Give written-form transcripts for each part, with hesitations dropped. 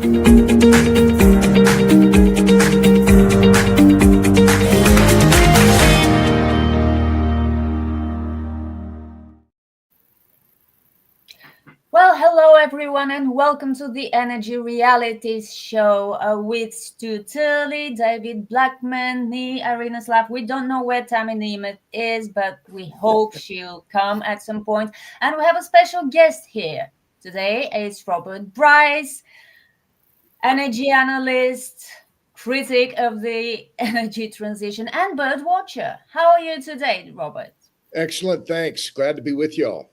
Well, hello everyone, and welcome to the Energy Reality Show with Stu Turley, David Blackman, me, Irina Slav. We don't know where Tammy Nemeth is, but we hope she'll come at some point. And we have a special guest here today. It's Robert Bryce, energy analyst, critic of the energy transition, and bird watcher. How are you today, Robert? Excellent, thanks. Glad to be with y'all.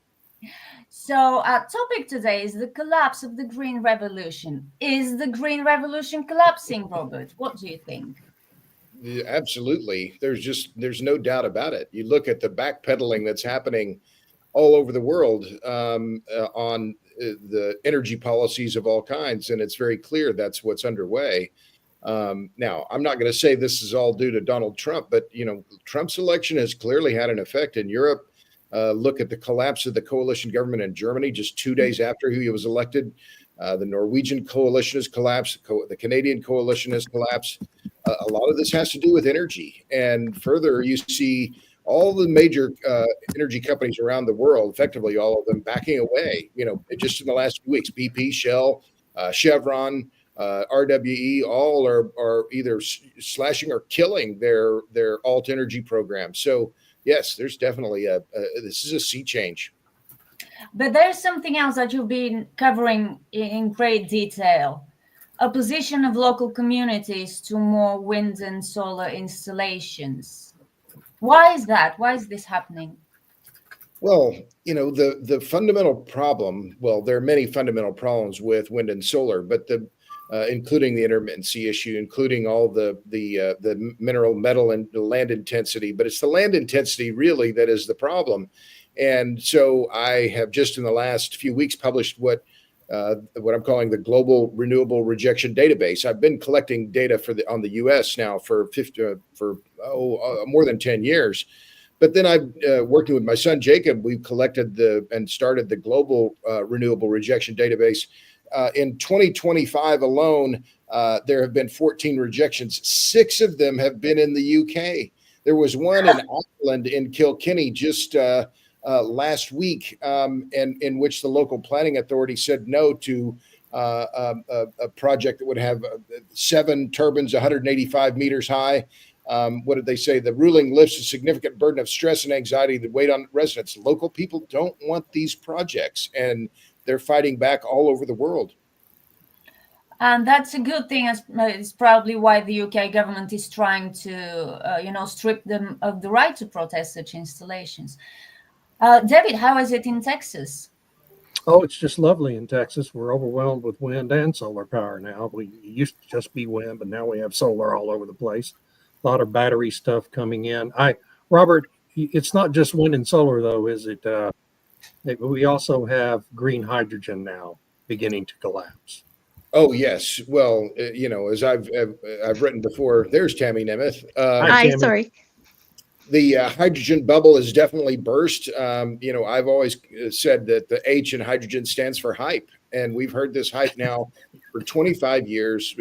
So our topic today is the collapse of the Green Revolution. Is the Green Revolution collapsing, Robert? What do you think? Yeah, absolutely. There's no doubt about it. You look at the backpedaling that's happening all over the world on the energy policies of all kinds, and it's very clear that's what's underway. Now, I'm not going to say this is all due to Donald Trump, but Trump's election has clearly had an effect in Europe. Look at the collapse of the coalition government in Germany just 2 days after he was elected. The Norwegian coalition has collapsed. The Canadian coalition has collapsed. A lot of this has to do with energy. And further, you see all the major energy companies around the world, effectively all of them, backing away. Just in the last few weeks, BP, Shell, Chevron, RWE, all are either slashing or killing their alt energy programs. So yes, there's definitely this is a sea change. But there's something else that you've been covering in great detail. Opposition of local communities to more wind and solar installations. Why is that? Why is this happening? Well, the fundamental problem, well, there are many fundamental problems with wind and solar, but including the intermittency issue, including all the mineral, metal, and the land intensity. But it's the land intensity really that is the problem. And so I have just in the last few weeks published what I'm calling the Global Renewable Rejection Database. I've been collecting data on the U.S. now for more than 10 years. But then I've working with my son Jacob, we've collected and started the Global Renewable Rejection Database. In 2025 alone, there have been 14 rejections. 6 of them have been in the UK. There was one in Ireland, in Kilkenny, just last week, and in which the local planning authority said no to a project that would have 7 turbines, 185 meters high. What did they say? The ruling lifts a significant burden of stress and anxiety that weighed on residents. Local people don't want these projects, and they're fighting back all over the world. And that's a good thing. It's probably why the UK government is trying to, strip them of the right to protest such installations. David, how is it in Texas? Oh, it's just lovely in Texas. We're overwhelmed with wind and solar power now. We used to just be wind, but now we have solar all over the place. A lot of battery stuff coming in. Robert, it's not just wind and solar, though, is it? We also have green hydrogen now beginning to collapse. Oh yes, well, as I've written before, there's Tammy Nemeth. Hi, Tammy. sorry. The hydrogen bubble has definitely burst. I've always said that the H in hydrogen stands for hype, and we've heard this hype now for 25 years.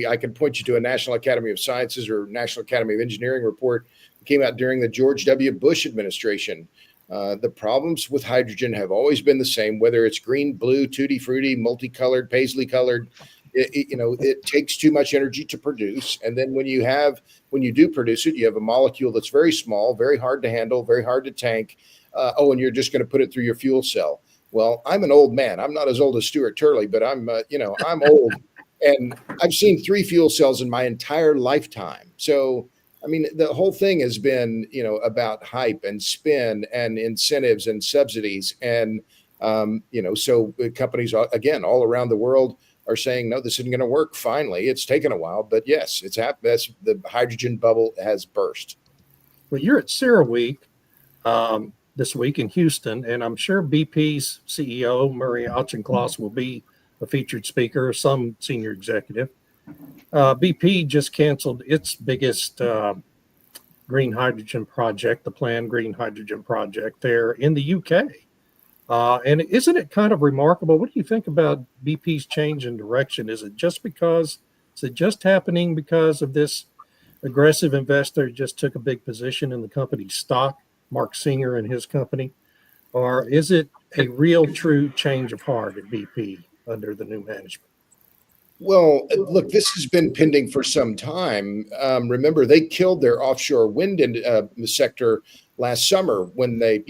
I can point you to a National Academy of Sciences or National Academy of Engineering report that came out during the George W. Bush administration. The problems with hydrogen have always been the same, whether it's green, blue, tutti frutti, multicolored, paisley colored. It takes too much energy to produce. And then when you do produce it, you have a molecule that's very small, very hard to handle, very hard to tank. And you're just going to put it through your fuel cell. Well, I'm an old man. I'm not as old as Stuart Turley, but I'm old. And I've seen 3 fuel cells in my entire lifetime. So I mean, the whole thing has been, about hype and spin and incentives and subsidies. And, so companies, again, all around the world are saying, no, this isn't going to work. Finally, it's taken a while, but yes, it's happened. The hydrogen bubble has burst. Well, you're at CERAWeek this week in Houston, and I'm sure BP's CEO, Murray Auchincloss, will be a featured speaker, some senior executive. BP just canceled its biggest green hydrogen project, the planned green hydrogen project there in the UK. And isn't it kind of remarkable? What do you think about BP's change in direction? Is it just happening because of this aggressive investor who just took a big position in the company's stock, Mark Singer and his company? Or is it a real true change of heart at BP under the new management? Well, look, this has been pending for some time. Remember, they killed their offshore wind sector last summer when they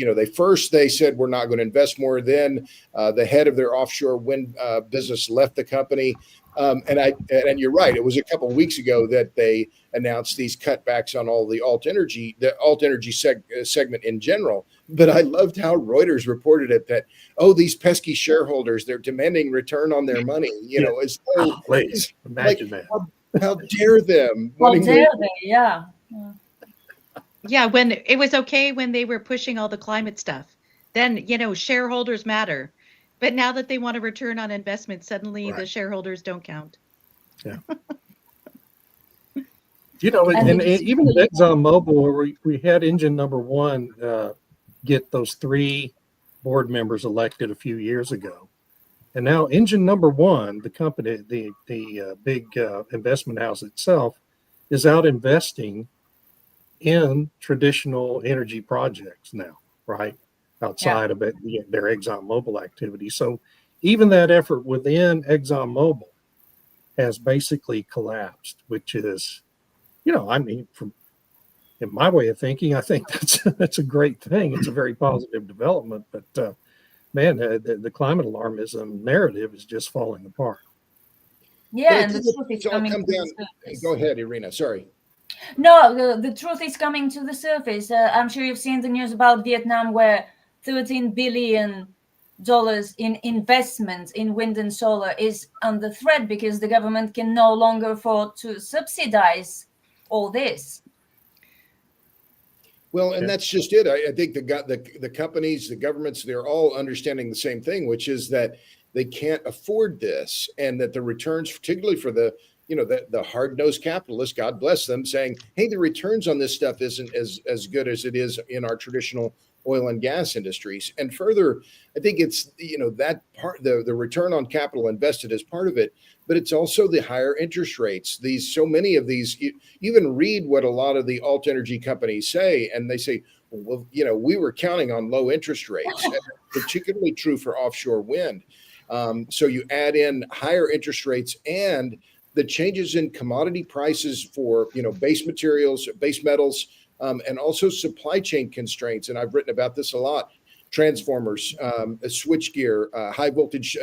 said we're not going to invest more. Then the head of their offshore wind business left the company. And you're right. It was a couple of weeks ago that they announced these cutbacks on all the alt energy segment in general. But I loved how Reuters reported it that, oh, these pesky shareholders, they're demanding return on their money. As though, Please imagine that. How dare them? How dare they? Yeah. Yeah, when it was okay when they were pushing all the climate stuff, then, shareholders matter. But now that they want a return on investment, suddenly the shareholders don't count. Yeah. And even at ExxonMobil, we had engine number one get those 3 board members elected a few years ago. And now engine number one, the company, the big investment house itself, is out investing in traditional energy projects now, right? Outside of their ExxonMobil activity. So even that effort within ExxonMobil has basically collapsed, which is, from in my way of thinking, I think that's a great thing. It's a very positive development, but man, the climate alarmism narrative is just falling apart. Yeah, and the truth is coming to the surface. Go ahead, Irina. Sorry. No, the truth is coming to the surface. I'm sure you've seen the news about Vietnam, where $13 billion in investments in wind and solar is under threat because the government can no longer afford to subsidize all this. Well, and that's just it. I think the companies, the governments, they're all understanding the same thing, which is that they can't afford this, and that the returns, particularly for the hard-nosed capitalists, God bless them, saying, hey, the returns on this stuff isn't as good as it is in our traditional oil and gas industries. And further, I think it's, that part, the return on capital invested is part of it, but it's also the higher interest rates. So many of these, you even read what a lot of the alt energy companies say, and they say, well, we were counting on low interest rates, particularly true for offshore wind. So you add in higher interest rates and the changes in commodity prices for, base materials, base metals, and also supply chain constraints. And I've written about this a lot. Transformers, switchgear, high voltage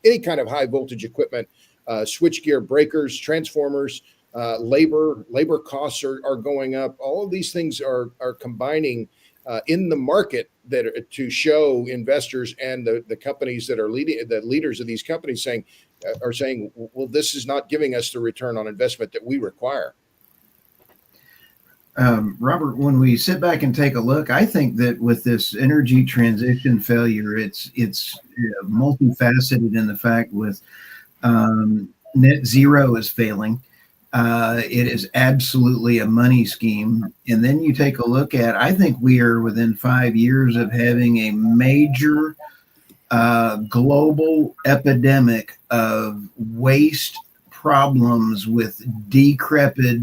any kind of high voltage equipment, switchgear, breakers, transformers, labor costs are going up. All of these things are combining in the market to show investors and the companies that are the leaders of these companies are saying, well, this is not giving us the return on investment that we require. Robert, when we sit back and take a look, I think that with this energy transition failure, it's multifaceted in the fact with net zero is failing. It is absolutely a money scheme. And then you take a look at, I think we are within 5 years of having a major global epidemic of waste problems with decrepit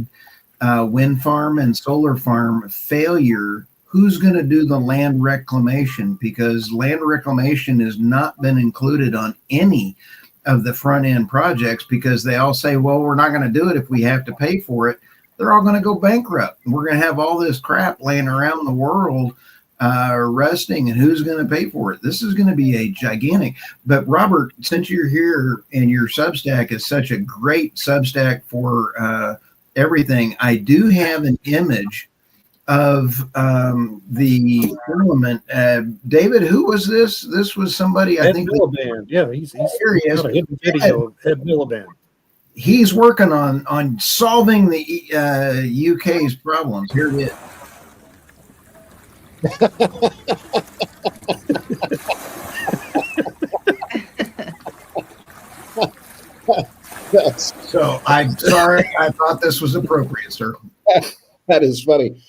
wind farm and solar farm failure. Who's going to do the land reclamation? Because land reclamation has not been included on any of the front end projects because they all say, well, we're not going to do it if we have to pay for it. They're all going to go bankrupt. We're going to have all this crap laying around the world resting, and who's going to pay for it? This is going to be a gigantic. But Robert, since you're here and your Substack is such a great Substack for everything, I do have an image of the parliament. David, who was this? This was somebody, I think. Miliband. Yeah, he's here he is. Got a hidden video of Ed Miliband. He's working on solving the UK's problems. Here it is. So I'm sorry. I thought this was appropriate, sir. That is funny.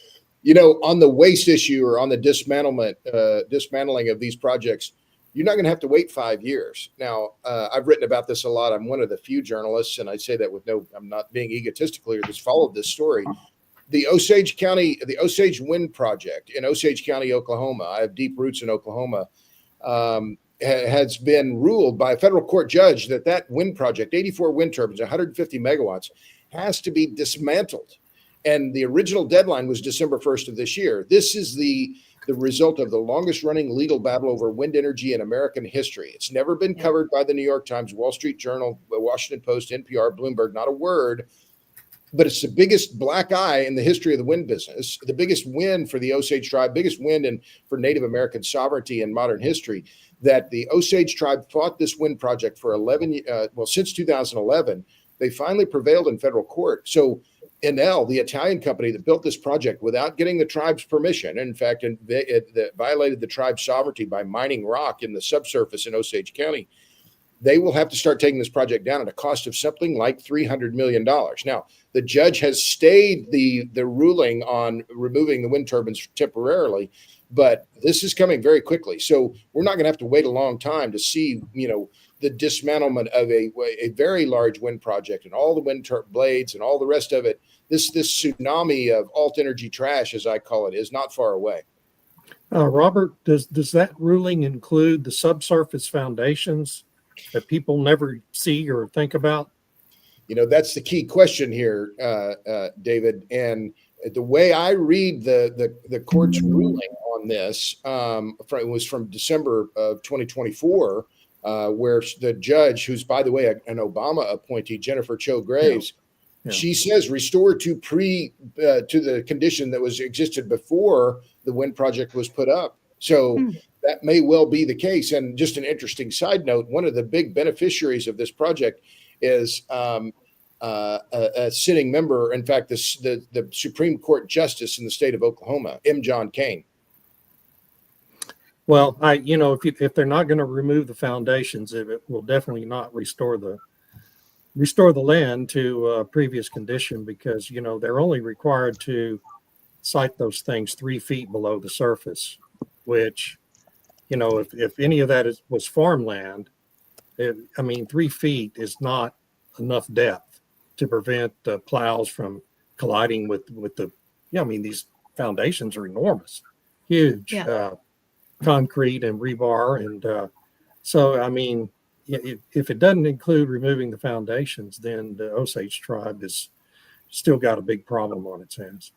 On the waste issue or on the dismantling of these projects, you're not going to have to wait 5 years. Now, I've written about this a lot. I'm one of the few journalists, and I say that I'm not being egotistical here, that's followed this story. The Osage Wind Project in Osage County, Oklahoma. I have deep roots in Oklahoma. Has been ruled by a federal court judge that wind project, 84 wind turbines, 150 megawatts, has to be dismantled. And the original deadline was December 1st of this year. This is the result of the longest running legal battle over wind energy in American history. It's never been covered by the New York Times, Wall Street Journal, Washington Post, NPR, Bloomberg, not a word. But it's the biggest black eye in the history of the wind business, the biggest win for the Osage tribe, biggest win for Native American sovereignty in modern history, that the Osage tribe fought this wind project for since 2011. They finally prevailed in federal court. So Enel, the Italian company that built this project without getting the tribe's permission, in fact, it violated the tribe's sovereignty by mining rock in the subsurface in Osage County, they will have to start taking this project down at a cost of something like $300 million. Now, the judge has stayed the ruling on removing the wind turbines temporarily, but this is coming very quickly. So we're not going to have to wait a long time to see, the dismantlement of a very large wind project and all the wind blades and all the rest of it. This tsunami of alt energy trash, as I call it, is not far away. Robert, does that ruling include the subsurface foundations that people never see or think about? That's the key question here, David. And the way I read the court's ruling on this, it was from December of 2024, where the judge, who's, by the way, an Obama appointee, Jennifer Cho Graves, she says restore to the condition that existed before the wind project was put up. So that may well be the case. And just an interesting side note, one of the big beneficiaries of this project is a sitting member, in fact, the Supreme Court Justice in the state of Oklahoma, M. John Kane. Well, if they're not going to remove the foundations, it will definitely not restore the land to previous condition, because they're only required to site those things 3 feet below the surface, which if any of that was farmland, 3 feet is not enough depth to prevent plows from colliding with the. These foundations are enormous, huge. Concrete and rebar, and if it doesn't include removing the foundations, then the Osage tribe has still got a big problem on its hands.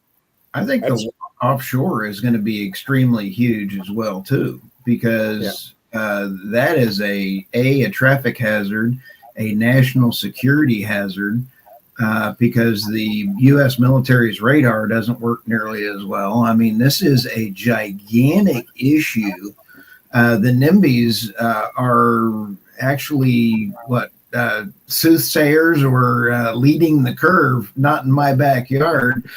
I think the offshore is going to be extremely huge as well too, because that is a traffic hazard, a national security hazard, because the U.S. military's radar doesn't work nearly as well. This is a gigantic issue. The NIMBYs are actually soothsayers or leading the curve. Not in my backyard.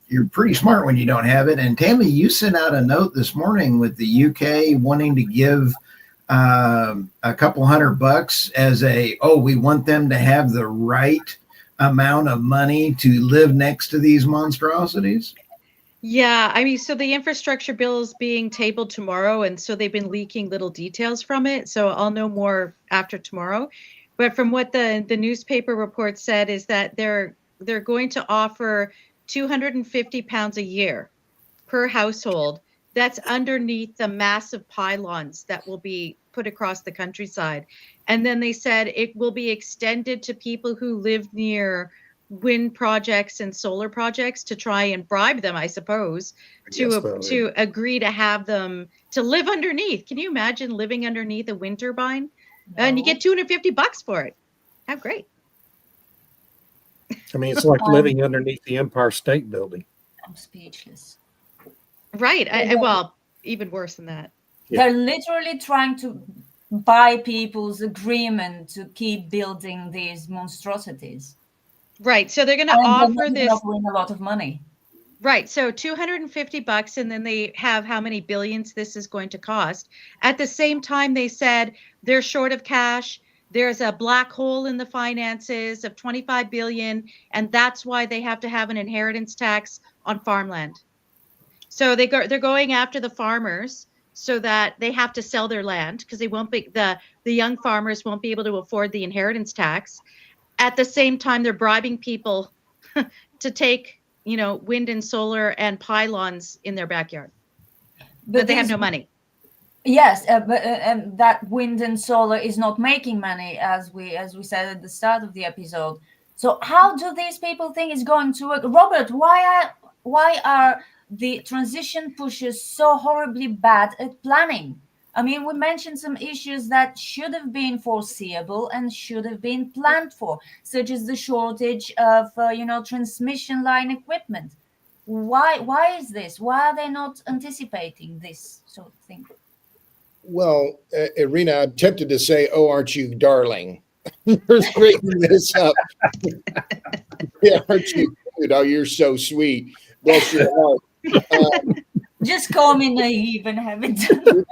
You're pretty smart when you don't have it. And Tammy, you sent out a note this morning with the UK wanting to give a couple $100 as we want them to have the right amount of money to live next to these monstrosities. So the infrastructure bill is being tabled tomorrow, and so they've been leaking little details from it, so I'll know more after tomorrow. But from what the newspaper report said is that they're going to offer £250 a year per household. That's underneath the massive pylons that will be put across the countryside. And then they said it will be extended to people who live near wind projects and solar projects to try and bribe them, I suppose, to agree to have them to live underneath. Can you imagine living underneath a wind turbine? No. And you get $250 for it. How great. It's like living underneath the Empire State Building. I'm speechless. Right. Even worse than that. They're literally trying to buy people's agreement to keep building these monstrosities. Right. So they're going to offer this. Offering a lot of money. Right. So $250, and then they have how many billions this is going to cost. At the same time, they said they're short of cash. There's a black hole in the finances of $25 billion, and that's why they have to have an inheritance tax on farmland. So they're going after the farmers so that they have to sell their land because they won't be the young farmers won't be able to afford the inheritance tax. At the same time, they're bribing people to take, wind and solar and pylons in their backyard, But but they have these no money. Yes, but and that wind and solar is not making money, as we said at the start of the episode. So how do these people think it's going to work? Robert, why are the transition pushers so horribly bad at planning? I mean, we mentioned some issues that should have been foreseeable and should have been planned for, such as the shortage of transmission line equipment. Why is this? Why are they not anticipating this sort of thing? Well, Irina, I'm tempted to say, "Oh, aren't you darling?" You're scraping this up. Yeah, aren't you? Oh, you're so sweet. Bless your heart. Just call me naive and have it done.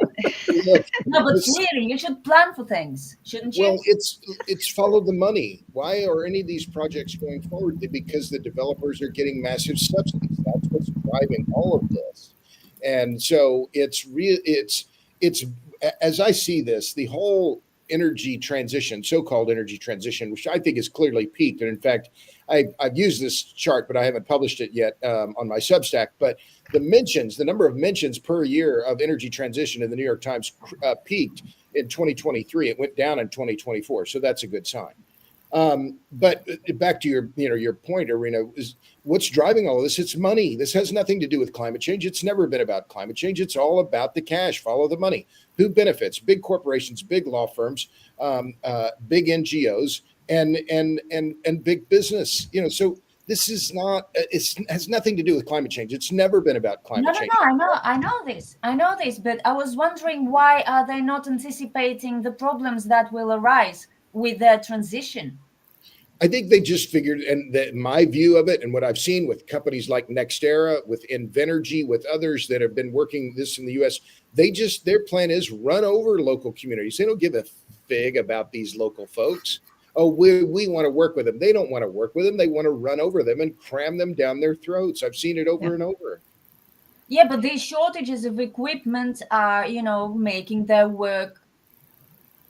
Look, No, but this- really, you should plan for things, shouldn't you? well, it's follow the money. Why are any of these projects going forward? Because the developers are getting massive subsidies. That's what's driving all of this. And so it's real. It's as I see this, the whole energy transition, so-called energy transition, which I think is clearly peaked. And in fact, I've used this chart, but I haven't published it yet on my Substack. But the number of mentions per year of energy transition in the New York Times peaked in 2023. It went down in 2024, so that's a good sign. But back to your point, Irina, is what's driving all of this? It's money. This has nothing to do with climate change. It's never been about climate change. It's all about the cash. Follow the money. Who benefits? Big corporations, big law firms, big NGOs, and big business. So this is not. It has nothing to do with climate change. It's never been about climate No, no, change. no. I know this, but I was wondering why are they not anticipating the problems that will arise with their transition? I think they just figured, and my view of it, and what I've seen with companies like NextEra, with Invenergy, with others that have been working this in the U.S., their plan is run over local communities. They don't give a fig about these local folks. Oh, we want to work with them. They don't want to work with them. They want to run over them and cram them down their throats. I've seen it over and over. Yeah, but these shortages of equipment are, making their work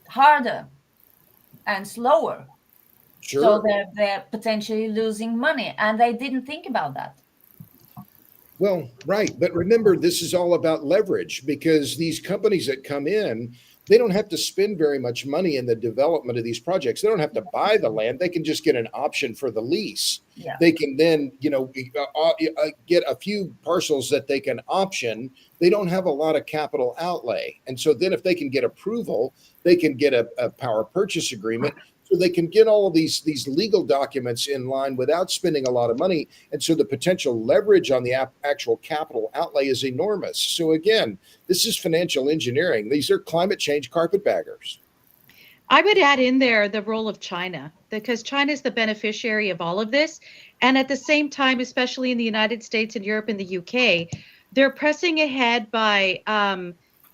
harder and slower. Sure. So they're potentially losing money, and they didn't think about that. Well, right. But remember, this is all about leverage because these companies that come in, they don't have to spend very much money in the development of these projects. They don't have to buy the land. They can just get an option for the lease. Yeah. They can then, get a few parcels that they can option. They don't have a lot of capital outlay. And so then if they can get approval, they can get a power purchase agreement. So they can get all of these legal documents in line without spending a lot of money. And so the potential leverage on the actual capital outlay is enormous. So again, this is financial engineering. These are climate change carpetbaggers. I would add in there the role of China, because China is the beneficiary of all of this. And at the same time, especially in the United States and Europe and the UK, they're pressing ahead by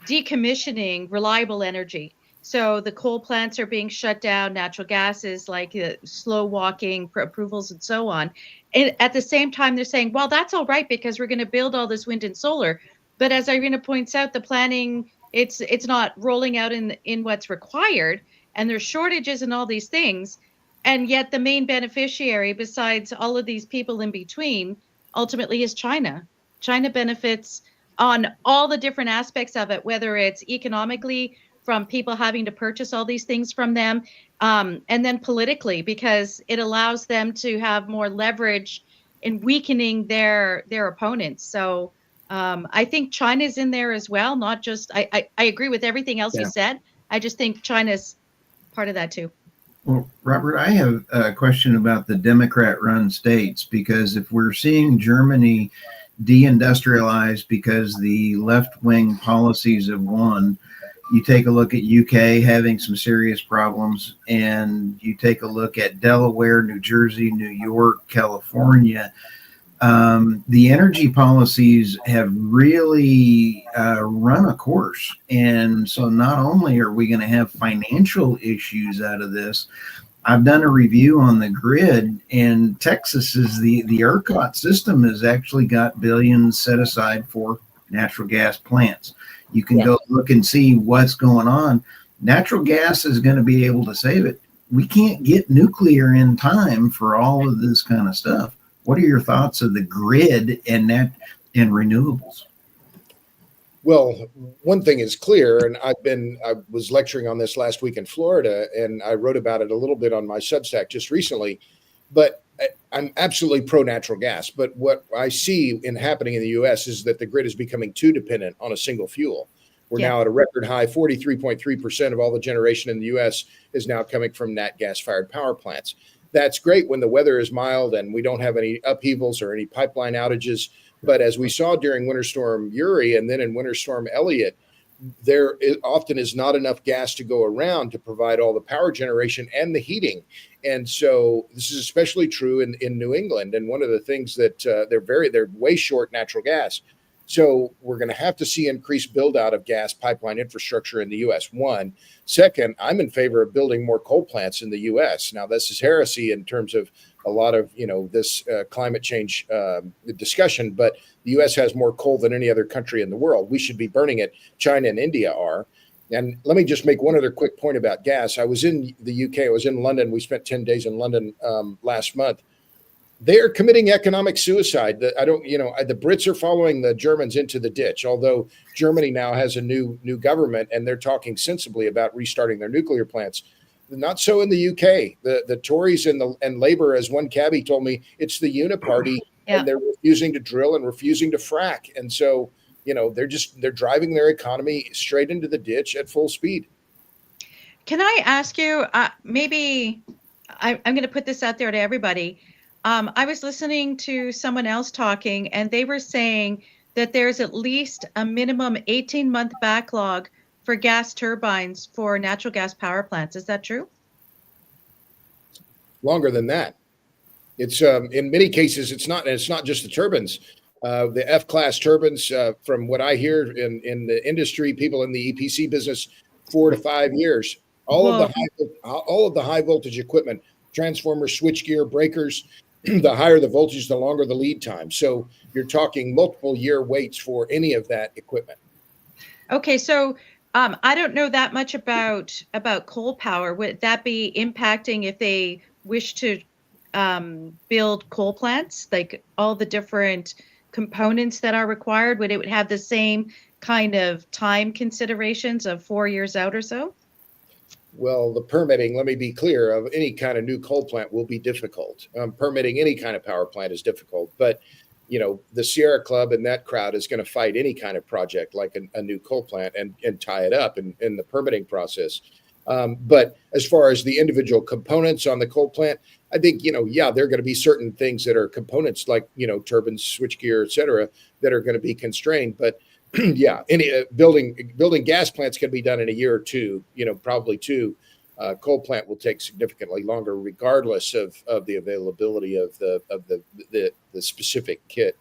decommissioning reliable energy. So the coal plants are being shut down, natural gas is like slow walking approvals and so on. And at the same time, they're saying, well, that's all right because we're going to build all this wind and solar. But as Irina points out, the planning, it's not rolling out in what's required. And there's shortages and all these things. And yet the main beneficiary, besides all of these people in between, ultimately is China. China benefits on all the different aspects of it, whether it's economically, from people having to purchase all these things from them, and then politically, because it allows them to have more leverage in weakening their opponents. So I think China's in there as well, not just, I agree with everything else you said. I just think China's part of that too. Well, Robert, I have a question about the Democrat-run states, because if we're seeing Germany deindustrialize because the left-wing policies have won, you take a look at UK having some serious problems, and you take a look at Delaware, New Jersey, New York, California. The energy policies have really run a course. And so not only are we going to have financial issues out of this, I've done a review on the grid, and Texas is the ERCOT system has actually got billions set aside for natural gas plants. You can go look and see what's going on. Natural gas is going to be able to save it. We can't get nuclear in time for all of this kind of stuff. What are your thoughts of the grid and renewables? Well, one thing is clear, and I was lecturing on this last week in Florida, and I wrote about it a little bit on my Substack just recently. But I'm absolutely pro natural gas. But what I see in happening in the U.S. is that the grid is becoming too dependent on a single fuel. We're now at a record high. 43.3% of all the generation in the U.S. is now coming from nat gas-fired power plants. That's great when the weather is mild and we don't have any upheavals or any pipeline outages. But as we saw during Winter Storm Uri and then in Winter Storm Elliott, there often is not enough gas to go around to provide all the power generation and the heating. And so this is especially true in New England. And one of the things that they're way short natural gas. So we're going to have to see increased build out of gas pipeline infrastructure in the U.S. One. Second, I'm in favor of building more coal plants in the U.S. Now, this is heresy in terms of a lot of, this climate change discussion, but the U.S. has more coal than any other country in the world. We should be burning it. China and India are. And let me just make one other quick point about gas. I was in the UK. I was in London. We spent 10 days in London last month. They are committing economic suicide. The Brits are following the Germans into the ditch, although Germany now has a new government and they're talking sensibly about restarting their nuclear plants. Not so in the UK. The Tories and Labour, as one cabbie told me, it's the uniparty, and they're refusing to drill and refusing to frack. And so, they're driving their economy straight into the ditch at full speed. Can I ask you, maybe I'm going to put this out there to everybody. I was listening to someone else talking, and they were saying that there's at least a minimum 18-month backlog for gas turbines for natural gas power plants. Is that true? Longer than that. It's in many cases, it's not just the turbines. The F-class turbines, from what I hear in the industry, people in the EPC business, 4 to 5 years. All of the high voltage equipment, transformers, switchgear, breakers. The higher the voltage, the longer the lead time. So you're talking multiple year waits for any of that equipment. Okay, so I don't know that much about coal power. Would that be impacting if they wish to build coal plants, like all the different components that are required? Would it have the same kind of time considerations of 4 years out or so? Well, the permitting, let me be clear, of any kind of new coal plant will be difficult. Permitting any kind of power plant is difficult, but the Sierra Club and that crowd is going to fight any kind of project like a new coal plant and tie it up in the permitting process. But as far as the individual components on the coal plant, I think, there are going to be certain things that are components like, turbines, switchgear, et cetera, that are going to be constrained. But any building gas plants can be done in a year or two, probably two. Coal plant will take significantly longer, regardless of the availability of the specific kit.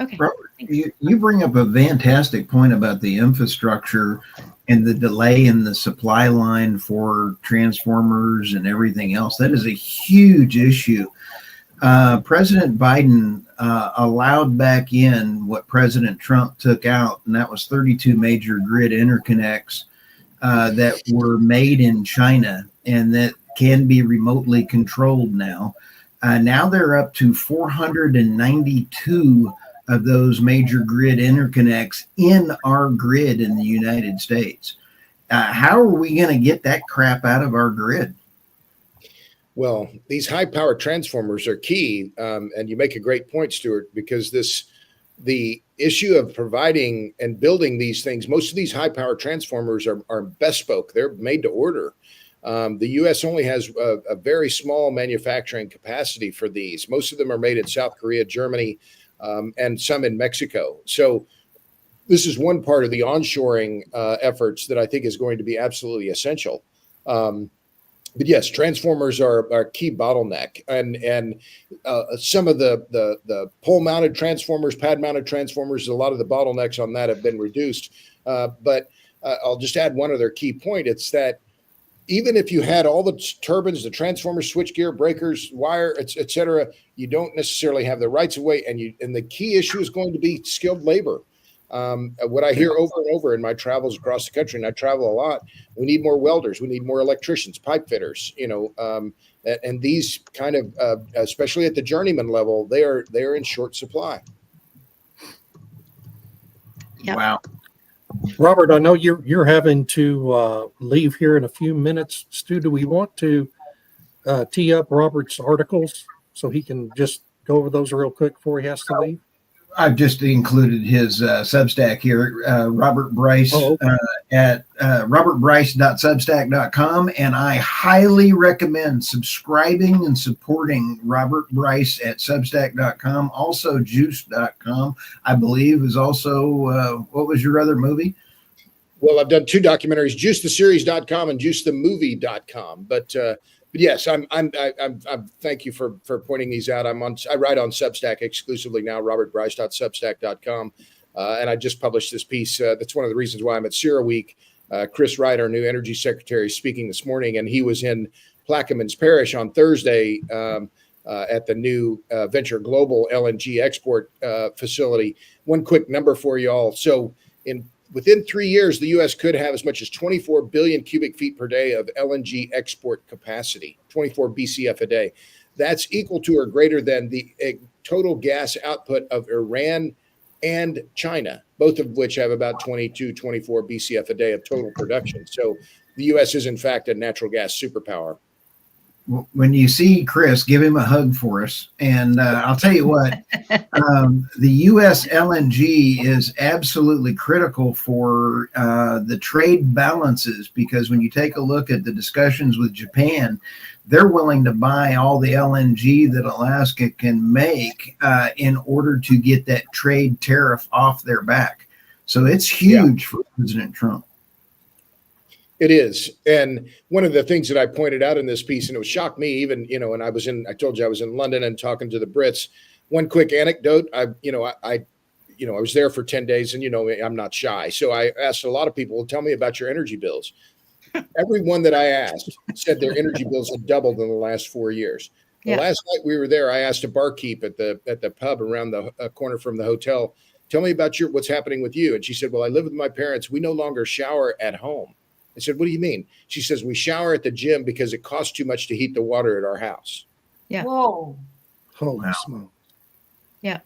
Okay. Robert, you bring up a fantastic point about the infrastructure and the delay in the supply line for transformers and everything else. That is a huge issue. President Biden allowed back in what President Trump took out, and that was 32 major grid interconnects that were made in China and that can be remotely controlled now. Now they're up to 492 of those major grid interconnects in our grid in the United States. How are we going to get that crap out of our grid? Well, these high power transformers are key. And you make a great point, Stuart, because the issue of providing and building these things, most of these high power transformers are bespoke. They're made to order. The U.S. only has a very small manufacturing capacity for these. Most of them are made in South Korea, Germany, and some in Mexico. So this is one part of the onshoring efforts that I think is going to be absolutely essential. But yes, transformers are a key bottleneck, and some of the pole-mounted transformers, pad-mounted transformers, a lot of the bottlenecks on that have been reduced. But I'll just add one other key point. It's that even if you had all the turbines, the transformers, switchgear, breakers, wire, et cetera, you don't necessarily have the rights of way. And the key issue is going to be skilled labor. What I hear over and over in my travels across the country, and I travel a lot, we need more welders, we need more electricians, pipe fitters, and these kind of, especially at the journeyman level, they are in short supply. Yep. Wow. Robert, I know you're having to leave here in a few minutes. Stu, do we want to tee up Robert's articles so he can just go over those real quick before he has to leave? I've just included his Substack here, Robert Bryce, at robertbryce.substack.com. And I highly recommend subscribing and supporting Robert Bryce at substack.com. Also, juice.com, I believe, is also, what was your other movie? Well, I've done 2 documentaries, juicetheseries.com and juicethemovie.com. But yes, I'm thank you for pointing these out. I write on Substack exclusively now, robertbryce.substack.com. And I just published this piece. That's one of the reasons why I'm at CERAWeek. Chris Wright, our new energy secretary, is speaking this morning, and he was in Plaquemines Parish on Thursday at the new Venture Global LNG export facility. One quick number for you all. So within 3 years, the U.S. could have as much as 24 billion cubic feet per day of LNG export capacity, 24 BCF a day. That's equal to or greater than the total gas output of Iran and China, both of which have about 22, 24 BCF a day of total production. So the U.S. is, in fact, a natural gas superpower. When you see Chris, give him a hug for us. And I'll tell you what, the U.S. LNG is absolutely critical for the trade balances, because when you take a look at the discussions with Japan, they're willing to buy all the LNG that Alaska can make in order to get that trade tariff off their back. So it's huge for President Trump. It is. And one of the things that I pointed out in this piece, and it shocked me even, and I told you I was in London and talking to the Brits. One quick anecdote, I was there for 10 days and, I'm not shy. So I asked a lot of people, well, tell me about your energy bills. Everyone that I asked said their energy bills had doubled in the last 4 years. The last night we were there, I asked a barkeep at the pub around the corner from the hotel, tell me about what's happening with you. And she said, well, I live with my parents. We no longer shower at home. I said, what do you mean? She says, we shower at the gym because it costs too much to heat the water at our house. Yeah. Whoa. Holy smoke. Yeah.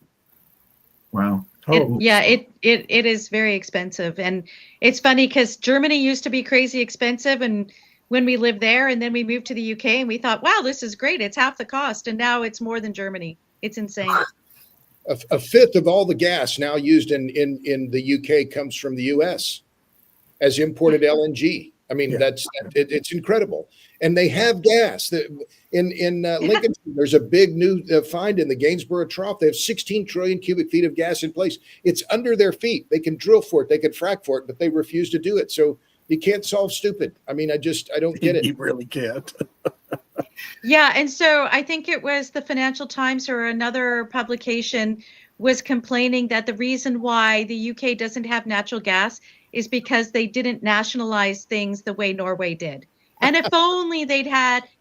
Wow. It is very expensive. And it's funny because Germany used to be crazy expensive. And when we lived there and then we moved to the UK and we thought, wow, this is great. It's half the cost. And now it's more than Germany. It's insane. A fifth of all the gas now used in the UK comes from the US as imported LNG. I mean, it's incredible. And they have gas. In Lincoln, there's a big new find in the Gainsborough Trough. They have 16 trillion cubic feet of gas in place. It's under their feet. They can drill for it. They can frack for it, but they refuse to do it. So you can't solve stupid. I mean, I don't get it. You really can't. Yeah. And so I think it was the Financial Times or another publication was complaining that the reason why the UK doesn't have natural gas is because they didn't nationalize things the way Norway did. And if only they'd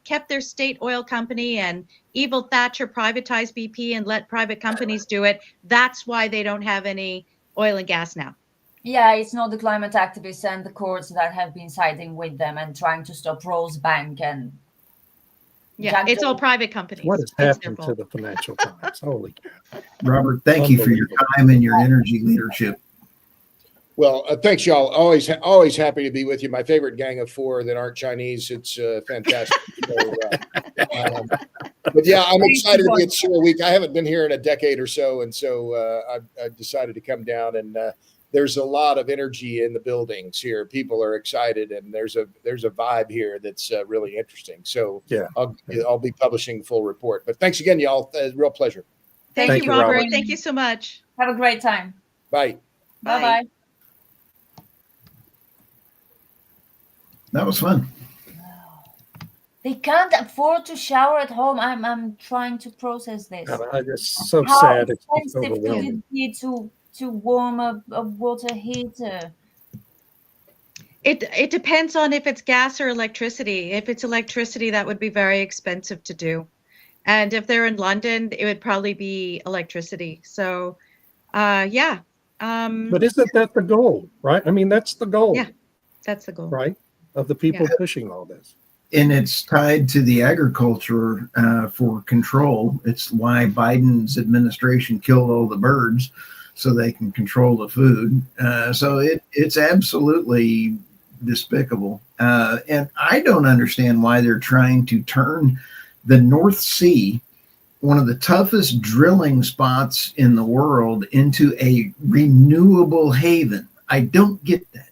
kept their state oil company and evil Thatcher privatized BP and let private companies do it, that's why they don't have any oil and gas now. Yeah, it's not the climate activists and the courts that have been siding with them and trying to stop Rosebank and it's all private companies. What has happened to the Financial Times? Holy cow. Robert, thank you for your time and your energy leadership. Well, thanks, y'all. Always happy to be with you. My favorite gang of 4 that aren't Chinese. It's fantastic. But yeah, I'm excited to be at CERAWeek. I haven't been here in a decade or so, and so I decided to come down. And there's a lot of energy in the buildings here. People are excited, and there's a vibe here that's really interesting. So I'll be publishing the full report. But thanks again, y'all. Real pleasure. Thank you, Robert. Thank you so much. Have a great time. Bye. Bye-bye. That was fun. They can't afford to shower at home. I'm trying to process this. It's so How sad. expensive It's could it be to warm a water heater? It depends on if it's gas or electricity. If it's electricity, that would be very expensive to do. And if they're in London, it would probably be electricity. So, yeah. But isn't that the goal, right? I mean, that's the goal, Yeah, that's the goal. right, of the Yeah. people pushing all this. And it's tied to the agriculture for control. It's why Biden's administration killed all the birds so they can control the food. So it's absolutely despicable. And I don't understand why they're trying to turn the North Sea, one of the toughest drilling spots in the world, into a renewable haven. I don't get that.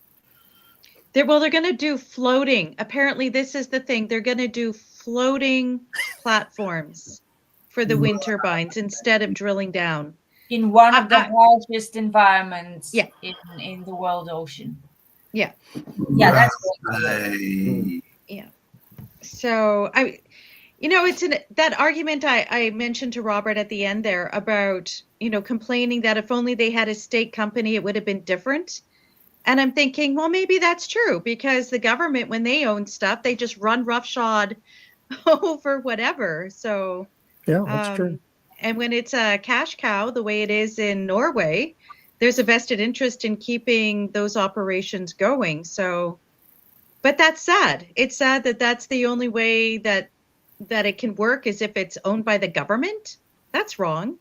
They're going to do floating. Apparently, this is the thing. They're going to do floating platforms for the wind turbines instead of drilling down. In one of the harshest environments Yeah. in the world ocean. Yeah. Yeah, that's Right. Yeah. So it's that argument I mentioned to Robert at the end there about, complaining that if only they had a state company, it would have been different. And I'm thinking, well, maybe that's true, because the government, when they own stuff, they just run roughshod over whatever. So, Yeah, that's true. And when it's a cash cow, the way it is in Norway, there's a vested interest in keeping those operations going. So, but that's sad. It's sad that that's the only way that it can work, is if it's owned by the government. That's wrong.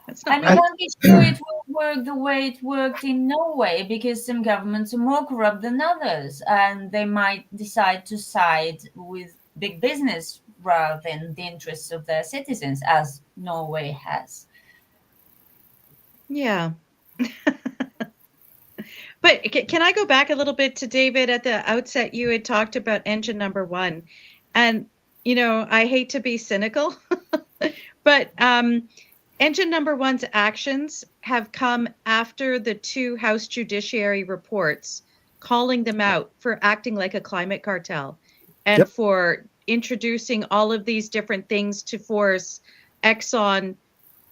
That's not And right. I'm not sure it will work the way it worked in Norway, because some governments are more corrupt than others, and they might decide to side with big business rather than the interests of their citizens, as Norway has. Yeah. But can I go back a little bit to David? At the outset, you had talked about engine number one. And, I hate to be cynical, but engine number one's actions have come after the 2 House Judiciary reports calling them out for acting like a climate cartel and for introducing all of these different things to force Exxon,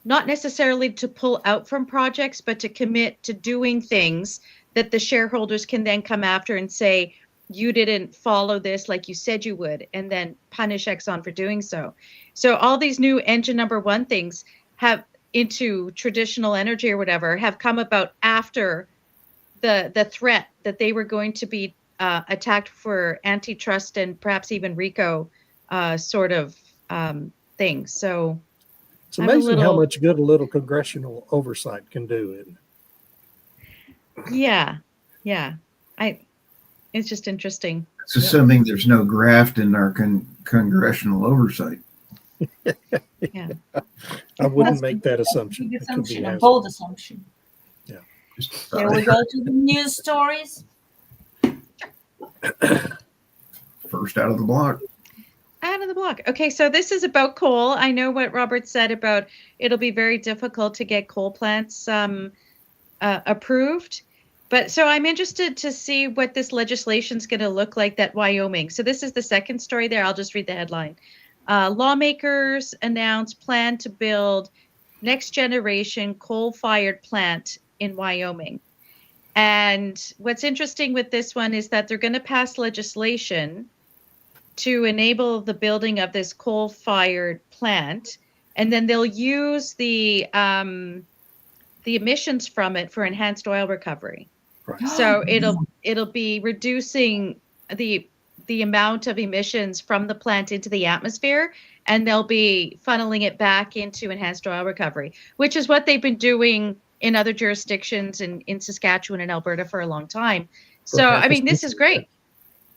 not necessarily to pull out from projects, but to commit to doing things that the shareholders can then come after and say, you didn't follow this like you said you would, and then punish Exxon for doing so. So all these new engine number one things have into traditional energy or whatever have come about after the threat that they were going to be attacked for antitrust and perhaps even RICO sort of things. So it's amazing how much good a little congressional oversight can do, isn't it? Yeah. It's just interesting. It's assuming there's no graft in our congressional oversight. Yeah. I wouldn't make that assumption. Big It could be assumption, a hazardous. bold assumption. Yeah. Here we go to the news stories. First out of the block. Out of the block. Okay, so this is about coal. I know what Robert said about it'll be very difficult to get coal plants approved. But so I'm interested to see what this legislation is going to look like that Wyoming. So this is the second story there. I'll just read the headline. Lawmakers announce plan to build next generation coal-fired plant in Wyoming. And what's interesting with this one is that they're going to pass legislation to enable the building of this coal-fired plant, and then they'll use the emissions from it for enhanced oil recovery. Right. So it'll be reducing the amount of emissions from the plant into the atmosphere, and they'll be funneling it back into enhanced oil recovery, which is what they've been doing in other jurisdictions in Saskatchewan and Alberta for a long time. So, I mean, this is great.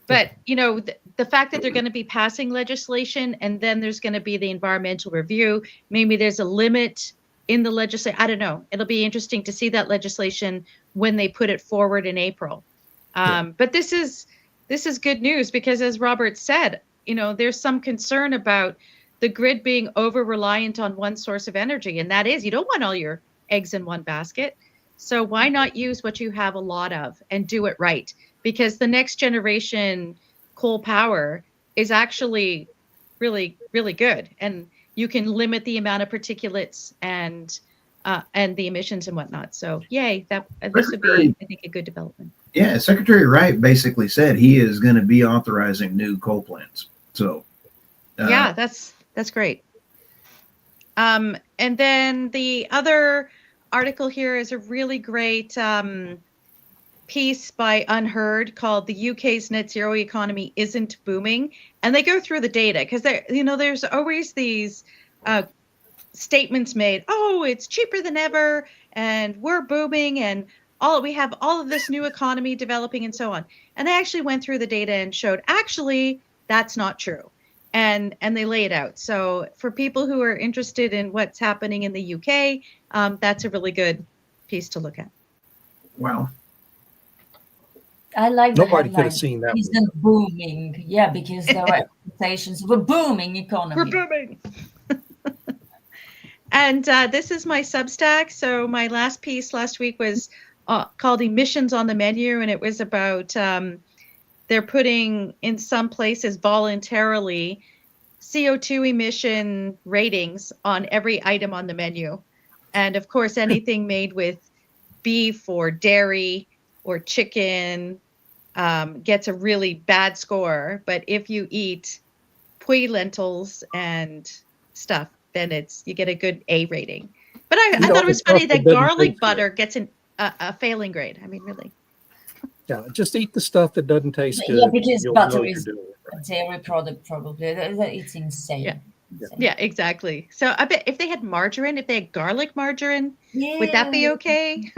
But, the fact that they're going to be passing legislation and then there's going to be the environmental review, maybe there's a limit in the legislation. I don't know. It'll be interesting to see that legislation when they put it forward in April. But this is good news, because as Robert said, there's some concern about the grid being over reliant on one source of energy. And that is, you don't want all your eggs in one basket. So why not use what you have a lot of and do it right? Because the next generation coal power is actually really, really good. And you can limit the amount of particulates and and the emissions and whatnot. So yay, this would Secretary, be, I think, a good development. yeah, Secretary Wright basically said he is going to be authorizing new coal plants. So Yeah, that's great. And then the other article here is a really great piece by Unheard called "The UK's Net Zero Economy Isn't Booming," and they go through the data because there's always these statements made. Oh, it's cheaper than ever, and we're booming, and we have all of this new economy developing, and so on. And they actually went through the data and showed actually that's not true. And they lay it out. So for people who are interested in what's happening in the UK, that's a really good piece to look at. wow. I like the Nobody could have headline. seen that one. Isn't booming. Yeah, because there were expectations of a booming economy. We're booming. And this is my Substack. So my last piece last week was called Emissions on the Menu, and it was about they're putting in some places voluntarily CO2 emission ratings on every item on the menu. And of course, anything made with beef or dairy or chicken gets a really bad score. But if you eat pui lentils and stuff, then you get a good A rating. But I thought it was funny that garlic butter gets a failing grade. I mean, really. Yeah, just eat the stuff that doesn't taste good. Yeah, because You'll butter know is you're doing it right. a dairy product, probably. It's insane. Yeah. Insane. Yeah, exactly. So I bet if they had margarine, if they had garlic margarine, would that be okay?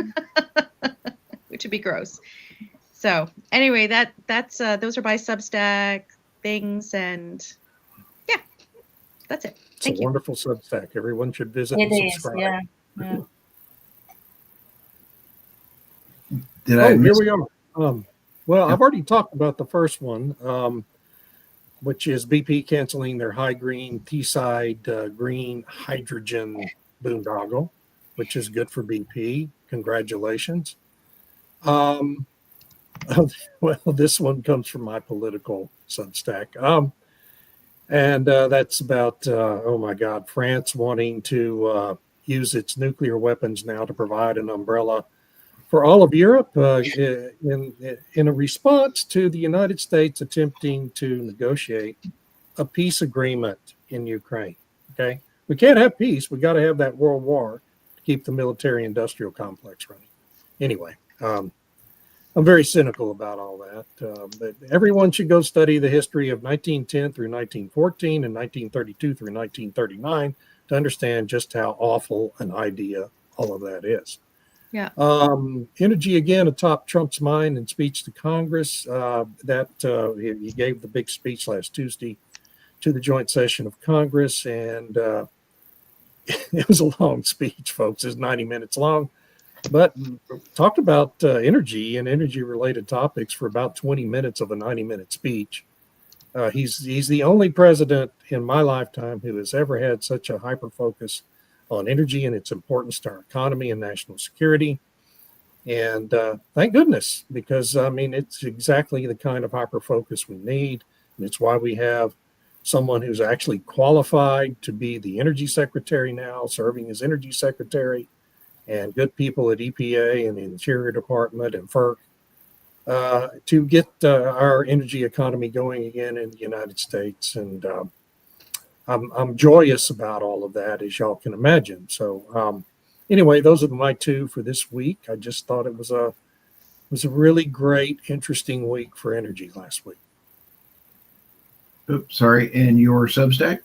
Which would be gross. So anyway, that's those are my Substack things, and yeah, that's it. It's a wonderful Substack. Everyone should visit and subscribe. Yeah. Here we are. Well, I've already talked about the first one, which is BP canceling their high green Teesside green hydrogen boondoggle, which is good for BP. Congratulations. Well, this one comes from my political Substack. And that's about, oh my God, France wanting to use its nuclear weapons now to provide an umbrella for all of Europe in a response to the United States attempting to negotiate a peace agreement in Ukraine. Okay, we can't have peace. We got to have that world war to keep the military-industrial complex running. Anyway, I'm very cynical about all that, but everyone should go study the history of 1910 through 1914 and 1932 through 1939 to understand just how awful an idea all of that is. Yeah. Energy again atop Trump's mind in speech to Congress. He gave the big speech last Tuesday to the joint session of Congress, and it was a long speech, folks. It's 90 minutes long, but talked about energy and energy-related topics for about 20 minutes of a 90-minute speech. He's the only president in my lifetime who has ever had such a hyper focus on energy and its importance to our economy and national security. And thank goodness, because I mean, it's exactly the kind of hyper focus we need. And it's why we have someone who's actually qualified to be the energy secretary now, serving as energy secretary, and good people at EPA and the Interior Department and FERC to get our energy economy going again in the United States. And I'm joyous about all of that, as y'all can imagine. So anyway, those are my two for this week. I just thought it was a really great, interesting week for energy last week. Oops, sorry. And your Substack?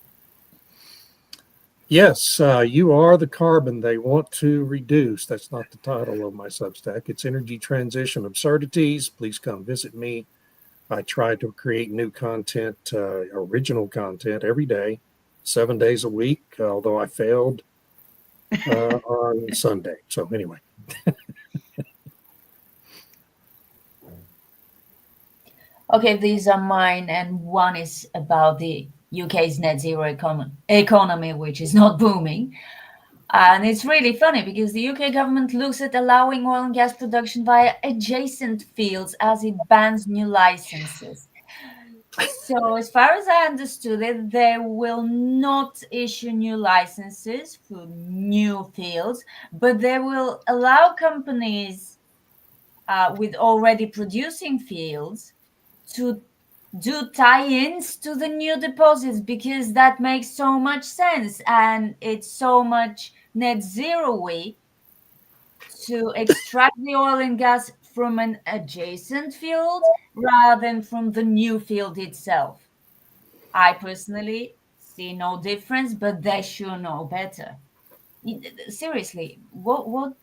Yes, you are the carbon they want to reduce. That's not the title of my Substack. It's Energy Transition Absurdities. Please come visit me. I try to create new content, original content every day, 7 days a week, although I failed on Sunday. So anyway. Okay, these are mine, and one is about the UK's net zero economy, which is not booming. And it's really funny because the UK government looks at allowing oil and gas production via adjacent fields as it bans new licenses. So, as far as I understood it, they will not issue new licenses for new fields, but they will allow companies with already producing fields to do tie-ins to the new deposits, because that makes so much sense and it's so much net zero way to extract the oil and gas from an adjacent field rather than from the new field itself. I personally see no difference, but they should know better. Seriously, what?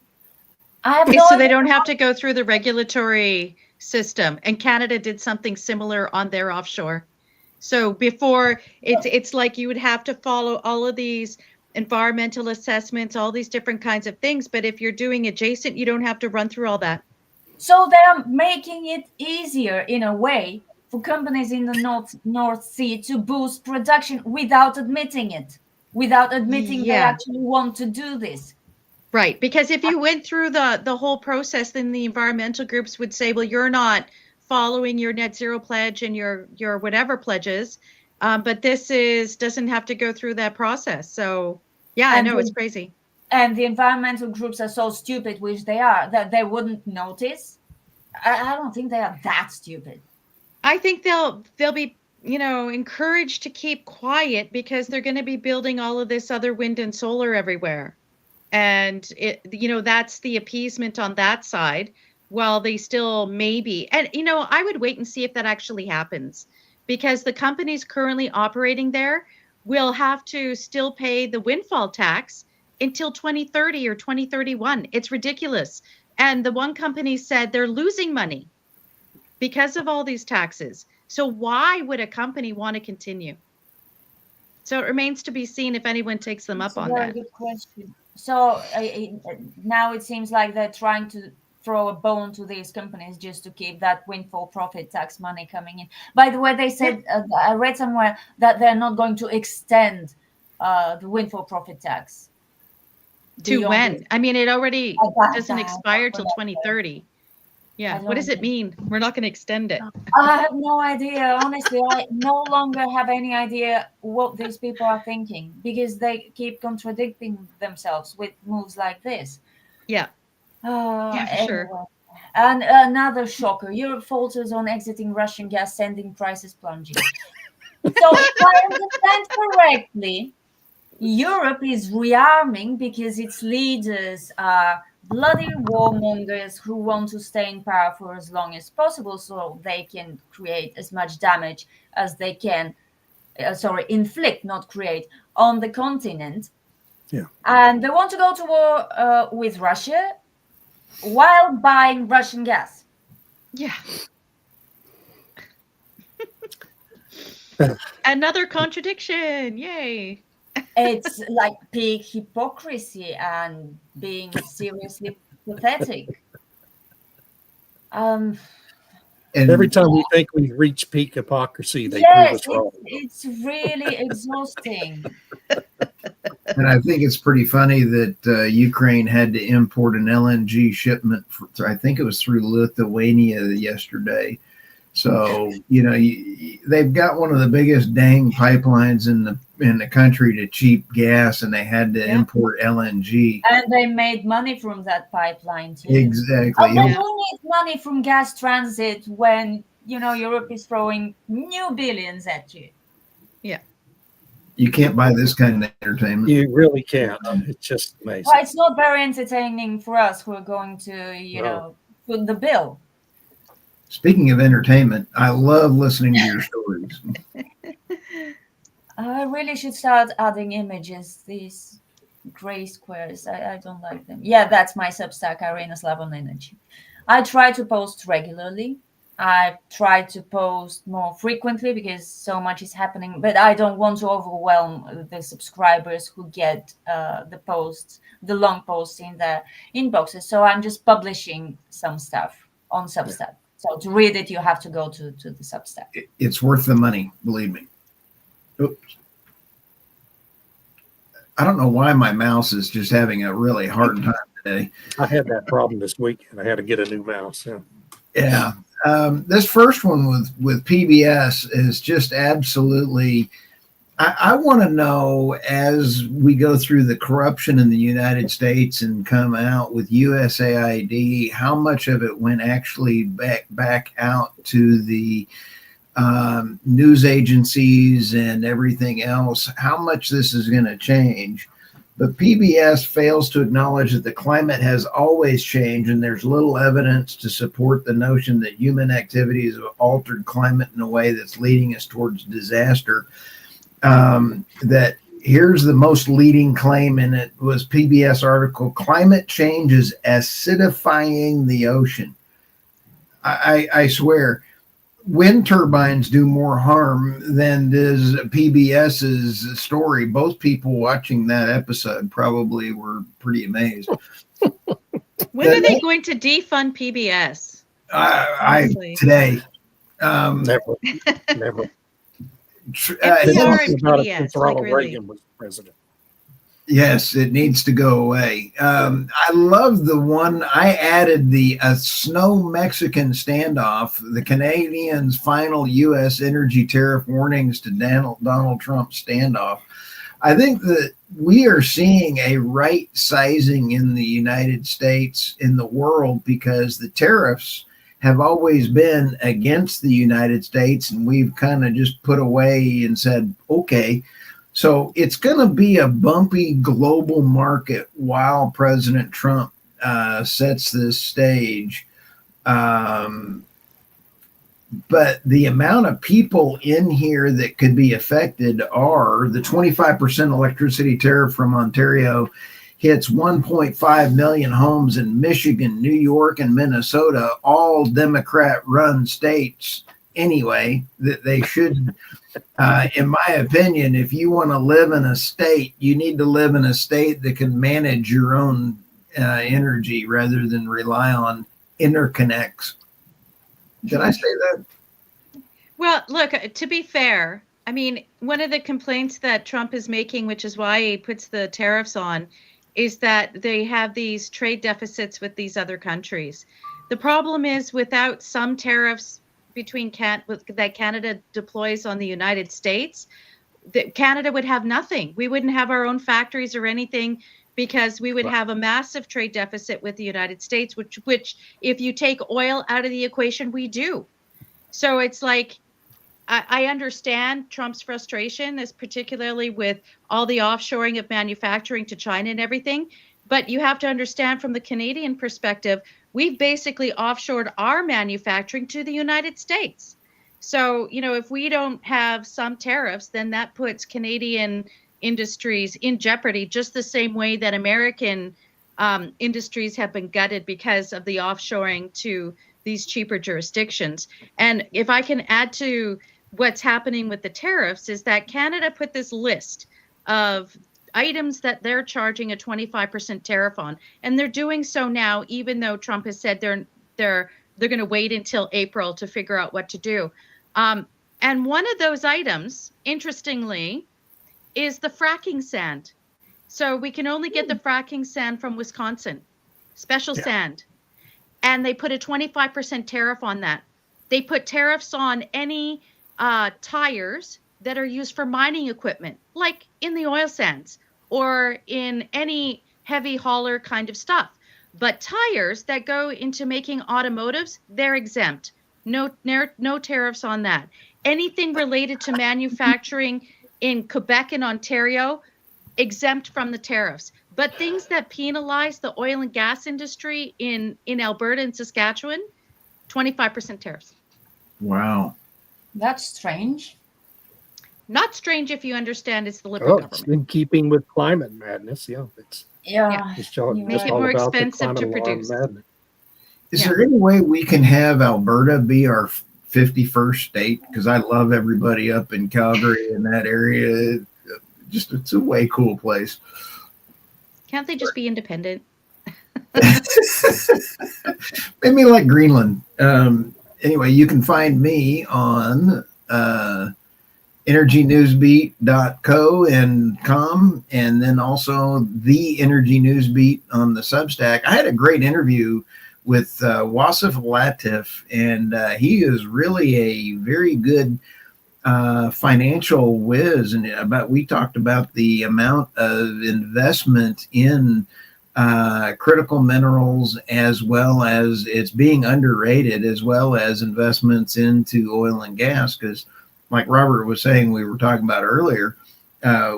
I have no So they idea. don't have to go through the regulatory system. And Canada did something similar on their offshore. So before it's like you would have to follow all of these environmental assessments, all these different kinds of things. But if you're doing adjacent, you don't have to run through all that. So they are making it easier in a way for companies in the North Sea to boost production without admitting it, without admitting they Yeah. actually want to do this. Right, because if you went through the whole process, then the environmental groups would say, well, you're not following your net zero pledge and your whatever pledges, but this is doesn't have to go through that process. So yeah, I And know it's the, crazy. and the environmental groups are so stupid, which they are, that they wouldn't notice. I don't think they are that stupid. I think they'll be encouraged to keep quiet because they're going to be building all of this other wind and solar everywhere. And that's the appeasement on that side, while they still maybe, and I would wait and see if that actually happens, because the companies currently operating there will have to still pay the windfall tax until 2030 or 2031. It's ridiculous. And the one company said they're losing money because of all these taxes. So why would a company want to continue? So it remains to be seen if anyone takes them It's up a on very that. good question. So now it seems like they're trying to throw a bone to these companies just to keep that windfall profit tax money coming in. By the way, they Yeah. said, I read somewhere that they're not going to extend the windfall profit tax To beyond this. when? I mean, it already doesn't That, expire till whatever. 2030. I Yeah. What does don't it know. mean? We're not going to extend it. I have no idea. Honestly, I no longer have any idea what these people are thinking, because they keep contradicting themselves with moves like this. Yeah. Yeah, for sure. Anyway. And another shocker: Europe falters on exiting Russian gas, sending prices plunging. So, if I understand correctly, Europe is rearming because its leaders are bloody warmongers who want to stay in power for as long as possible so they can create as much damage as they can, inflict, not create, on the continent. Yeah. And they want to go to war with Russia while buying Russian gas. Yeah. Another contradiction. Yay. It's like peak hypocrisy and being seriously pathetic. Um, Every And time we think we've reached peak hypocrisy, they prove yes, us wrong. it's really exhausting. and I think it's pretty funny that Ukraine had to import an LNG shipment. I think it was through Lithuania yesterday. So they've got one of the biggest dang pipelines in the country to cheap gas, and they had to Yeah. import LNG. And they made money from that pipeline too. Exactly. Although Yeah. who needs money from gas transit when Europe is throwing new billions at you? Yeah. You can't buy this kind of entertainment. You really can't. It's just amazing. Well, it's not very entertaining for us who are going to, No. foot the bill. Speaking of entertainment, I love listening to your stories. I really should start adding images, these gray squares. I don't like them. Yeah, that's my Substack, Irina Slavon Energy. I try to post regularly. I try to post more frequently because so much is happening, but I don't want to overwhelm the subscribers who get the long posts in their inboxes. So I'm just publishing some stuff on Substack. So to read it, you have to go to the Substack. It's worth the money, believe me. Oops. I don't know why my mouse is just having a really hard time today. I had that problem this weekend. I had to get a new mouse. Yeah. Yeah. This first one with PBS is just absolutely. I want to know, as we go through the corruption in the United States and come out with USAID, how much of it went actually back out to the news agencies and everything else, how much this is going to change. But PBS fails to acknowledge that the climate has always changed, and there's little evidence to support the notion that human activities have altered climate in a way that's leading us towards disaster. That here's the most leading claim, and it was PBS article: climate change is acidifying the ocean. I swear, wind turbines do more harm than does PBS's story. Both people watching that episode probably were pretty amazed. When are they going to defund PBS? Today. Never. NPR and About it PBS, since like Ronald really. Reagan was president. Yes, it needs to go away. I love the one I added, the snow Mexican standoff, the Canadians' final U.S. energy tariff warnings to Donald Trump standoff. I think that we are seeing a right sizing in the United States, in the world, because the tariffs have always been against the United States, and we've kind of just put away and said, okay. So it's going to be a bumpy global market while President Trump sets this stage. But the amount of people in here that could be affected are the 25% electricity tariff from Ontario hits 1.5 million homes in Michigan, New York, and Minnesota, all Democrat-run states anyway, that they should, in my opinion, if you want to live in a state, you need to live in a state that can manage your own energy rather than rely on interconnects. Did I say that? Well, look, to be fair, I mean, one of the complaints that Trump is making, which is why he puts the tariffs on, is that they have these trade deficits with these other countries. The problem is, without some tariffs between that Canada deploys on the United States, that Canada would have nothing. We wouldn't have our own factories or anything, because we would have a massive trade deficit with the United States, which if you take oil out of the equation, we do. So it's like, I understand Trump's frustration, is particularly with all the offshoring of manufacturing to China and everything. But you have to understand, from the Canadian perspective, we've basically offshored our manufacturing to the United States. So, if we don't have some tariffs, then that puts Canadian industries in jeopardy, just the same way that American industries have been gutted because of the offshoring to these cheaper jurisdictions. And if I can add to what's happening with the tariffs, is that Canada put this list of items that they're charging a 25% tariff on, and they're doing so now, even though Trump has said they're going to wait until April to figure out what to do. And one of those items, interestingly, is the fracking sand. So we can only get the fracking sand from Wisconsin, special sand. And they put a 25% tariff on that. They put tariffs on any tires that are used for mining equipment, like in the oil sands or in any heavy hauler kind of stuff. But tires that go into making automotives, they're exempt. No tariffs on that. Anything related to manufacturing in Quebec and Ontario, exempt from the tariffs. But things that penalize the oil and gas industry in Alberta and Saskatchewan, 25% tariffs. Wow. That's strange. Not strange if you understand it's the Liberal It's government. in keeping with climate madness. Yeah, it's Yeah. just all, Make just it all more about the expensive to climate alarm produce. madness. Is there any way we can have Alberta be our 51st state? Because I love everybody up in Calgary in that area. It's a way cool place. Can't they just be independent? Maybe like Greenland. Anyway, you can find me on energynewsbeat.co and com, and then also the Energy News Beat on the Substack. I had a great interview with Wasif Latif, and he is really a very good financial whiz. And we talked about the amount of investment in critical minerals, as well as it's being underrated, as well as investments into oil and gas. Because, like Robert was saying, we were talking about earlier,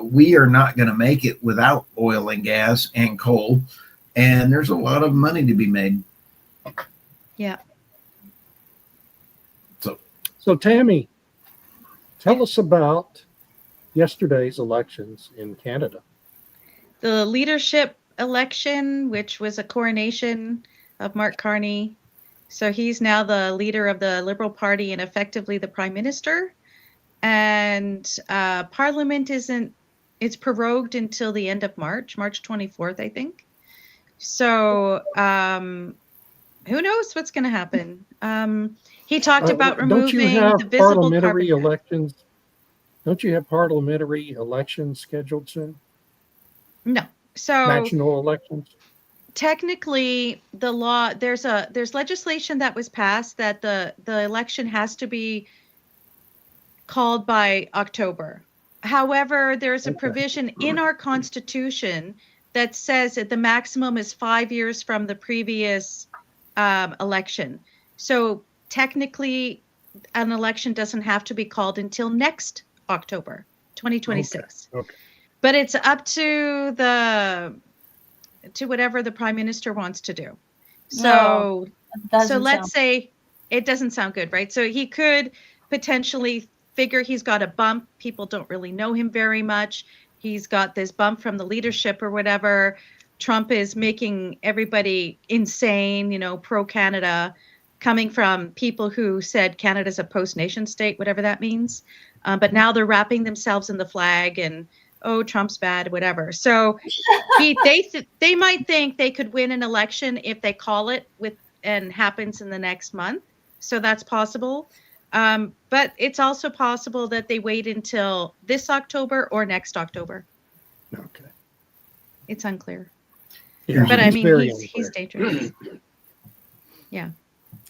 we are not going to make it without oil and gas and coal, and there's a lot of money to be made. Yeah. So Tammy, tell us about yesterday's elections in Canada. The leadership election, which was a coronation of Mark Carney. So he's now the leader of the Liberal Party and effectively the prime minister. And Parliament it's prorogued until the end of March 24th, I think. So who knows what's going to happen? He talked about don't you removing have the visible parliamentary carbon tax. elections? Don't you have parliamentary elections scheduled soon? No. So National elections? technically the law, there's legislation that was passed that the election has to be called by October. However, there's a provision in our Constitution that says that the maximum is 5 years from the previous election. So technically, an election doesn't have to be called until next October, 2026. Okay. But it's up to whatever the prime minister wants to do. So, let's say it doesn't sound good, right? So he could potentially figure he's got a bump. People don't really know him very much. He's got this bump from the leadership or whatever. Trump is making everybody insane, pro-Canada, coming from people who said Canada's a post-nation state, whatever that means. But now they're wrapping themselves in the flag and, oh, Trump's bad, whatever. So they might think they could win an election if they call it and happens in the next month. So that's possible. But it's also possible that they wait until this October or next October. Okay. It's unclear. Yeah, but I mean, he's unclear. dangerous. Yeah.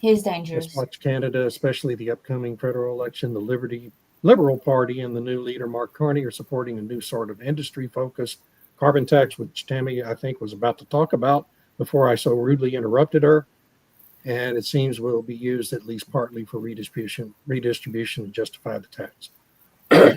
He's dangerous. Let's watch Canada, especially the upcoming federal election. The Liberal Party and the new leader, Mark Carney, are supporting a new sort of industry-focused carbon tax, which Tammy, I think, was about to talk about before I so rudely interrupted her. And it seems will be used at least partly for redistribution to justify the tax.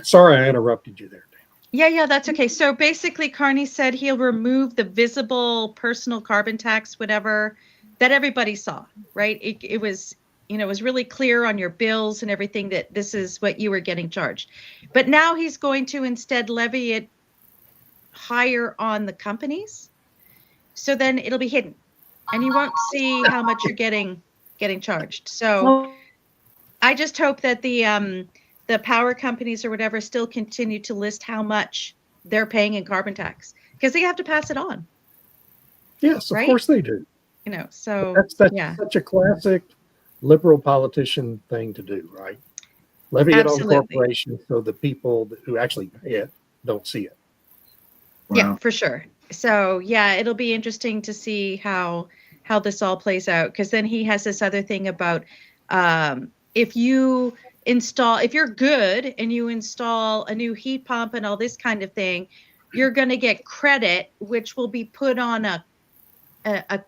Sorry, I interrupted you there, Dan. Yeah, that's okay. So basically, Carney said he'll remove the visible personal carbon tax, whatever, that everybody saw, right? It was, it was really clear on your bills and everything that this is what you were getting charged. But now he's going to instead levy it higher on the companies. So then it'll be hidden and you won't see how much you're getting charged. So I just hope that the power companies or whatever still continue to list how much they're paying in carbon tax because they have to pass it on. Yes, right? Of course they do. So that's such a classic liberal politician thing to do, right? Levy it on corporations so the people who actually pay it don't see it. Wow. Yeah, for sure. So yeah, it'll be interesting to see how this all plays out because then he has this other thing about if you're good and you install a new heat pump and all this kind of thing, you're going to get credit, which will be put on a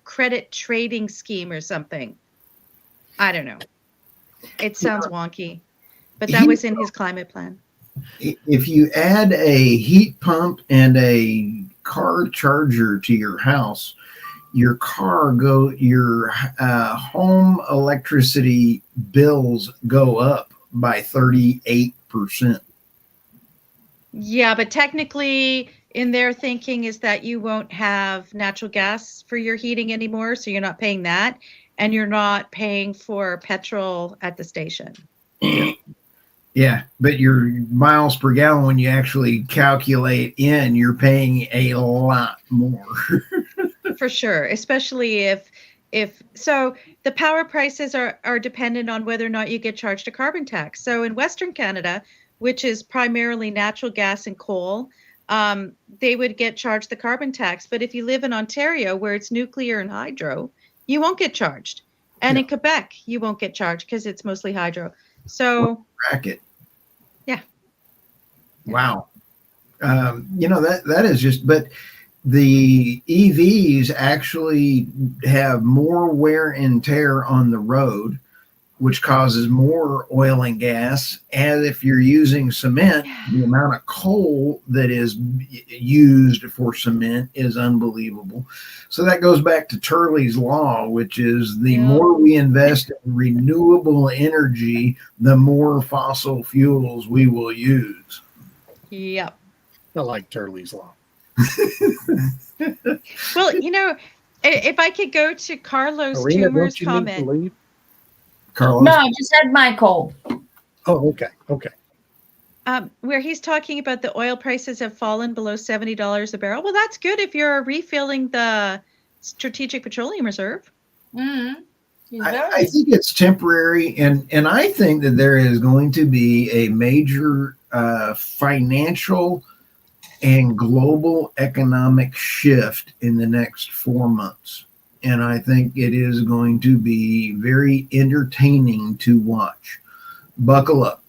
credit trading scheme or something. I don't know. It sounds wonky, but that was in his climate plan. If you add a heat pump and a car charger to your house, your home electricity bills go up by 38%. Yeah, but technically in their thinking is that you won't have natural gas for your heating anymore, so you're not paying that, and you're not paying for petrol at the station. Yeah, but your miles per gallon, when you actually calculate in, you're paying a lot more. For sure, especially if so the power prices are dependent on whether or not you get charged a carbon tax. So in Western Canada, which is primarily natural gas and coal, they would get charged the carbon tax. But if you live in Ontario, where it's nuclear and hydro, you won't get charged. And Yeah. in Quebec, you won't get charged because it's mostly hydro. So Bracket. Yeah. Wow. That is just, but the EVs actually have more wear and tear on the road, which causes more oil and gas. And if you're using cement, the amount of coal that is used for cement is unbelievable. So that goes back to Turley's law, which is the more we invest in renewable energy, the more fossil fuels we will use. Yep. I like Turley's Law. Well, if I could go to Carlos Arena, Toomer's don't you need to comment. leave? Carlos? No, I just had Michael. Oh, okay. Okay. Where he's talking about the oil prices have fallen below $70 a barrel. Well, that's good if you're refilling the Strategic Petroleum Reserve. Mm-hmm. I think it's temporary, and I think that there is going to be a major financial and global economic shift in the next 4 months. And I think it is going to be very entertaining to watch. Buckle up.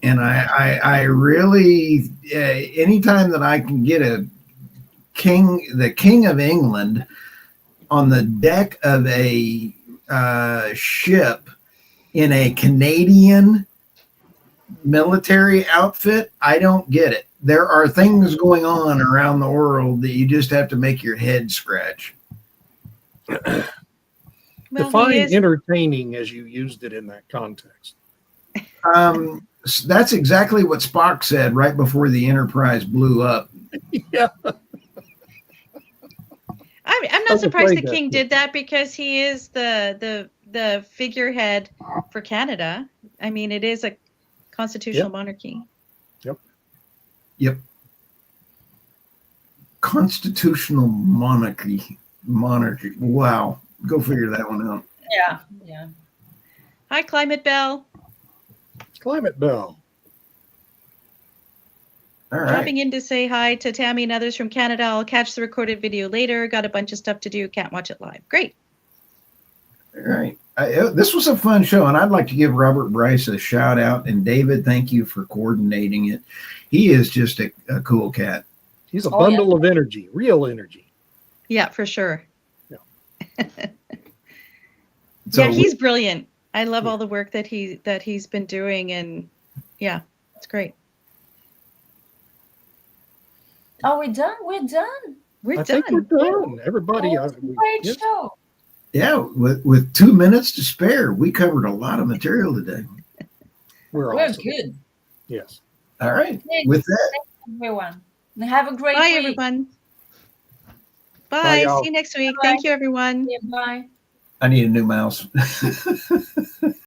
And I really, anytime that I can get the King of England on the deck of a ship in a Canadian military outfit, I don't get it. There are things going on around the world that you just have to make your head scratch. Well, Define entertaining as you used it in that context. That's exactly what Spock said right before the Enterprise blew up. Yeah. I'm not surprised the king did that because he is the figurehead for Canada. I mean, it is a constitutional monarchy. Yep. Constitutional monarchy. Wow. Go figure that one out. Yeah. Hi, Climate Bell. Climate Bell. All right. Dropping in to say hi to Tammy and others from Canada. I'll catch the recorded video later. Got a bunch of stuff to do. Can't watch it live. Great. All right. This was a fun show, and I'd like to give Robert Bryce a shout out. And David, thank you for coordinating it. He is just a cool cat. He's a bundle of energy, real energy. Yeah, for sure. Yeah. So he's brilliant. I love all the work that he's been doing, and yeah, it's great. Oh, we're done. We're I done. think we're done. Everybody. Great show. Yeah, with 2 minutes to spare, we covered a lot of material today. We're awesome. Good. Yes. All right. With that, thanks everyone. Have a great Bye, week. everyone. Bye. Bye, y'all. See you next week. Bye. Thank you, everyone. Yeah, bye. I need a new mouse.